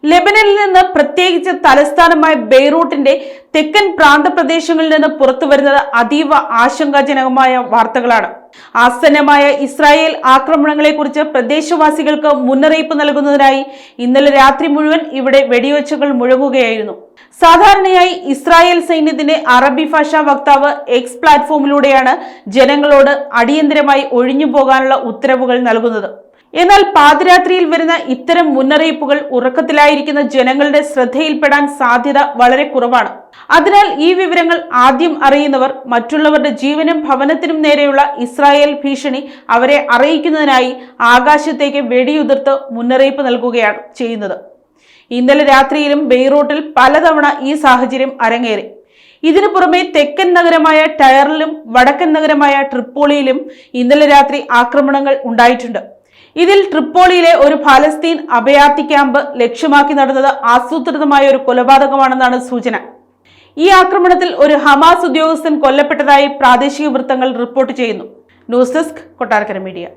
ലെബനനിൽ നിന്ന് പ്രത്യേകിച്ച് തലസ്ഥാനമായ ബെയ്റൂട്ടിന്റെ തെക്കൻ പ്രാന്തപ്രദേശങ്ങളിൽ നിന്ന് പുറത്തുവരുന്നത് അതീവ ആശങ്കാജനകമായ വാർത്തകളാണ്. ആസന്നമായ ഇസ്രായേൽ ആക്രമണങ്ങളെക്കുറിച്ച് പ്രദേശവാസികൾക്ക് മുന്നറിയിപ്പ് നൽകുന്നതിനായി ഇന്നലെ രാത്രി മുഴുവൻ ഇവിടെ വെടിവെച്ചുകൾ മുഴങ്ങുകയായിരുന്നു. സാധാരണയായി ഇസ്രായേൽ സൈന്യത്തിന്റെ അറബി ഭാഷാ വക്താവ് എക്സ് പ്ലാറ്റ്ഫോമിലൂടെയാണ് ജനങ്ങളോട് അടിയന്തരമായി ഒഴിഞ്ഞു പോകാനുള്ള ഉത്തരവുകൾ നൽകുന്നത്. എന്നാൽ പാതിരാത്രിയിൽ വരുന്ന ഇത്തരം മുന്നറിയിപ്പുകൾ ഉറക്കത്തിലായിരിക്കുന്ന ജനങ്ങളുടെ ശ്രദ്ധയിൽപ്പെടാൻ സാധ്യത വളരെ കുറവാണ്. അതിനാൽ ഈ വിവരങ്ങൾ ആദ്യം അറിയുന്നവർ മറ്റുള്ളവരുടെ ജീവനും ഭവനത്തിനും നേരെയുള്ള ഇസ്രായേൽ ഭീഷണി അവരെ അറിയിക്കുന്നതിനായി ആകാശത്തേക്ക് വെടിയുതിർത്ത് മുന്നറിയിപ്പ് നൽകുകയാണ് ചെയ്യുന്നത്. ഇന്നലെ രാത്രിയിലും ബെയ്റൂട്ടിൽ പലതവണ ഈ സാഹചര്യം അരങ്ങേറി. ഇതിനു പുറമെ തെക്കൻ നഗരമായ ടയറിലും വടക്കൻ നഗരമായ ട്രിപ്പോളിയിലും ഇന്നലെ രാത്രി ആക്രമണങ്ങൾ ഉണ്ടായിട്ടുണ്ട്. ഇതിൽ ട്രിപ്പോളിയിലെ ഒരു ഫലസ്തീൻ അഭയാർത്ഥി ക്യാമ്പ് ലക്ഷ്യമാക്കി നടന്നത് ആസൂത്രിതമായ ഒരു കൊലപാതകമാണെന്നാണ് സൂചന. ഈ ആക്രമണത്തിൽ ഒരു ഹമാസ് ഉദ്യോഗസ്ഥൻ കൊല്ലപ്പെട്ടതായി പ്രാദേശിക വൃത്തങ്ങൾ റിപ്പോർട്ട് ചെയ്യുന്നു. News desk, Kottarakkara media.